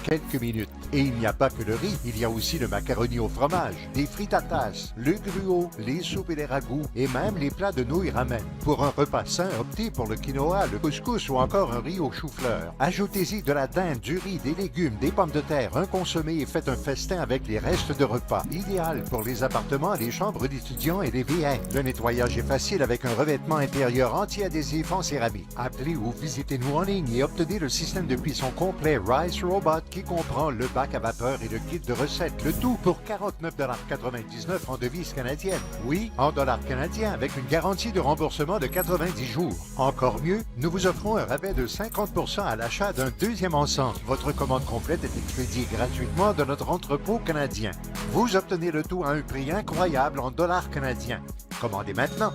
quelques minutes. Et il n'y a pas que le riz, il y a aussi le macaroni au fromage, des frittatas, le gruau, les soupes et les ragoûts et même les plats de nouilles ramen. Pour un repas sain, optez pour le quinoa, le couscous ou encore un riz au chou-fleur. Ajoutez-y de la dinde, du riz, des légumes, des pommes de terre, un consommé et faites un festin avec les restes de repas. Idéal pour les appartements, les chambres d'étudiants et les VA. Le nettoyage est facile avec un revêtement intérieur anti-adhésif en céramique. Appelez ou visitez-nous en ligne et obtenez le système de cuisson complet Rice Robot qui comprend le bac à vapeur et le kit de recettes, le tout pour 49,99 $ en devises canadiennes. Oui, en dollars canadiens avec une garantie de remboursement de 90 jours. Encore mieux, nous vous offrons un rabais de 50% à l'achat d'un deuxième ensemble. Votre commande complète est expédiée gratuitement de notre entrepôt canadien. Vous obtenez le tout à un prix incroyable en dollars canadiens. Commandez maintenant.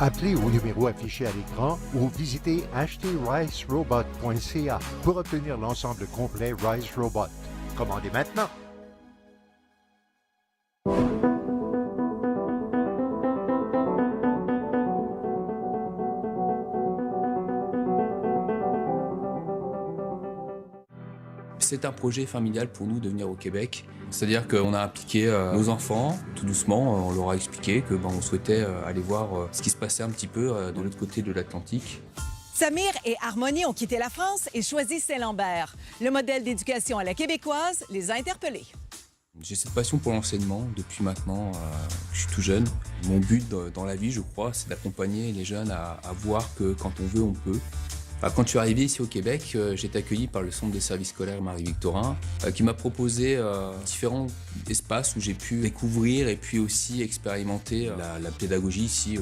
Appelez au numéro affiché à l'écran ou visitez acheterricerobot.ca pour obtenir l'ensemble complet Rice Robot. Commandez maintenant. C'est un projet familial pour nous de venir au Québec. C'est-à-dire qu'on a impliqué nos enfants, tout doucement, on leur a expliqué que on souhaitait aller voir ce qui se passait un petit peu de l'autre côté de l'Atlantique. Samir et Harmonie ont quitté la France et choisi Saint-Lambert. Le modèle d'éducation à la québécoise les a interpellés. J'ai cette passion pour l'enseignement depuis maintenant je suis tout jeune. Mon but dans la vie, je crois, c'est d'accompagner les jeunes à voir que quand on veut, on peut. Quand je suis arrivé ici au Québec, j'ai été accueilli par le Centre des services scolaires Marie-Victorin qui m'a proposé différents espaces où j'ai pu découvrir et puis aussi expérimenter la pédagogie ici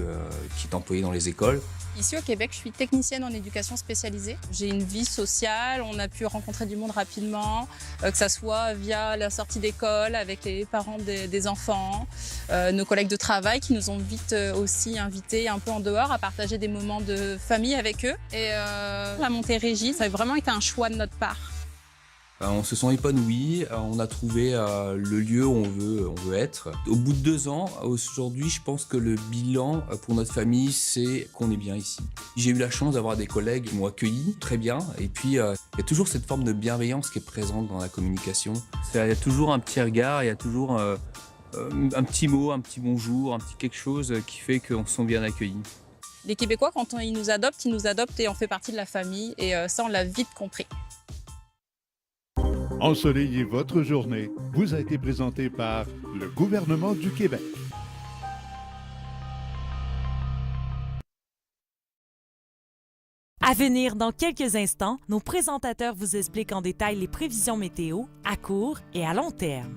qui est employée dans les écoles. Ici au Québec, je suis technicienne en éducation spécialisée. J'ai une vie sociale, on a pu rencontrer du monde rapidement, que ça soit via la sortie d'école avec les parents des enfants, nos collègues de travail qui nous ont vite aussi invités un peu en dehors à partager des moments de famille avec eux. Et la Montérégie, ça a vraiment été un choix de notre part. On se sent épanoui, on a trouvé le lieu où on veut être. Au bout de 2 ans, aujourd'hui, je pense que le bilan pour notre famille, c'est qu'on est bien ici. J'ai eu la chance d'avoir des collègues qui m'ont accueilli très bien. Et puis, il y a toujours cette forme de bienveillance qui est présente dans la communication. Il y a toujours un petit regard, il y a toujours un petit mot, un petit bonjour, un petit quelque chose qui fait qu'on se sent bien accueilli. Les Québécois, quand ils nous adoptent et on fait partie de la famille. Et ça, on l'a vite compris. Ensoleillez votre journée vous a été présenté par le gouvernement du Québec. À venir dans quelques instants, nos présentateurs vous expliquent en détail les prévisions météo à court et à long terme.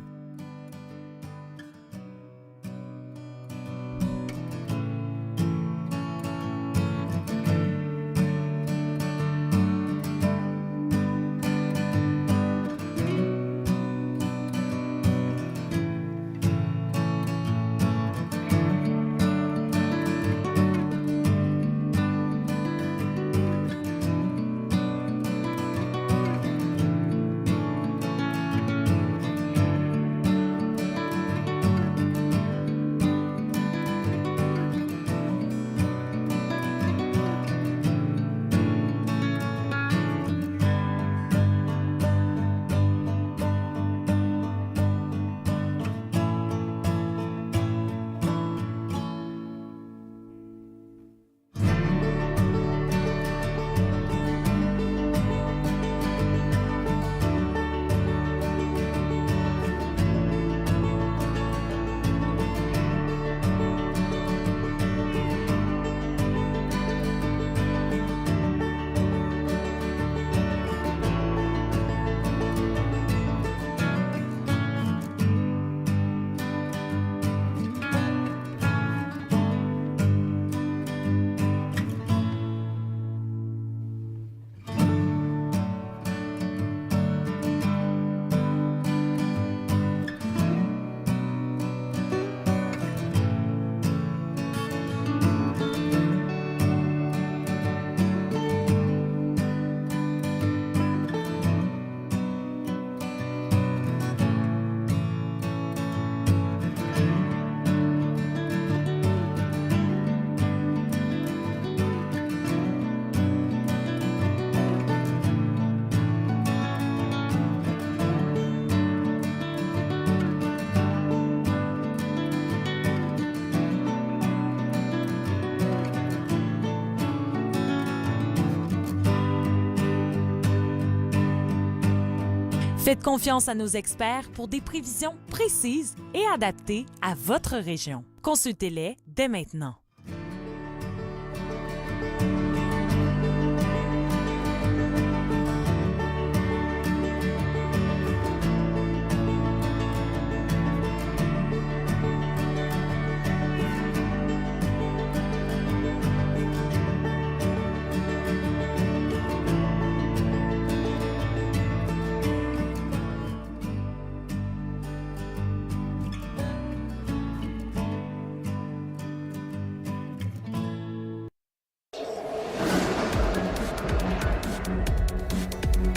Faites confiance à nos experts pour des prévisions précises et adaptées à votre région. Consultez-les dès maintenant.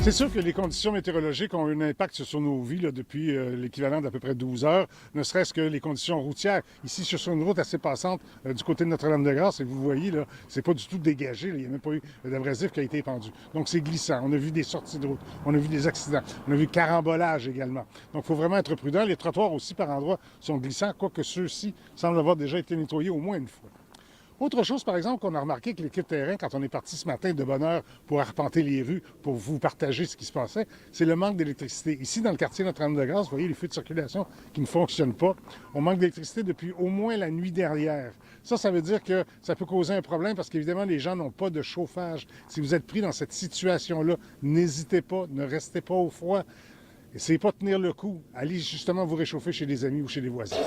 C'est sûr que les conditions météorologiques ont un impact sur nos vies là, depuis l'équivalent d'à peu près 12 heures, ne serait-ce que les conditions routières. Ici, sur une route assez passante du côté de Notre-Dame-de-Grâce, et vous voyez, là, c'est pas du tout dégagé, là, il n'y a même pas eu d'abrasif qui a été épandu. Donc, c'est glissant. On a vu des sorties de route, on a vu des accidents, on a vu carambolage également. Donc, il faut vraiment être prudent. Les trottoirs aussi, par endroits, sont glissants, quoique ceux-ci semblent avoir déjà été nettoyés au moins une fois. Autre chose, par exemple, qu'on a remarqué avec l'équipe terrain, quand on est parti ce matin de bonne heure pour arpenter les rues, pour vous partager ce qui se passait, c'est le manque d'électricité. Ici, dans le quartier Notre-Dame-de-Grâce, vous voyez les feux de circulation qui ne fonctionnent pas. On manque d'électricité depuis au moins la nuit dernière. Ça veut dire que ça peut causer un problème parce qu'évidemment, les gens n'ont pas de chauffage. Si vous êtes pris dans cette situation-là, n'hésitez pas, ne restez pas au froid. Essayez pas de tenir le coup. Allez justement vous réchauffer chez des amis ou chez des voisins.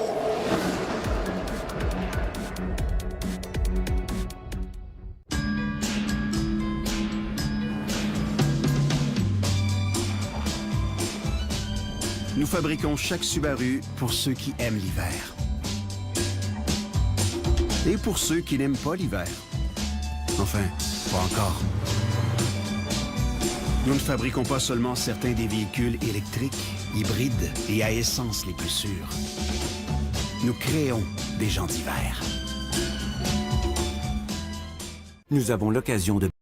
Nous fabriquons chaque Subaru pour ceux qui aiment l'hiver. Et pour ceux qui n'aiment pas l'hiver. Enfin, pas encore. Nous ne fabriquons pas seulement certains des véhicules électriques, hybrides et à essence les plus sûrs. Nous créons des gens d'hiver. Nous avons l'occasion de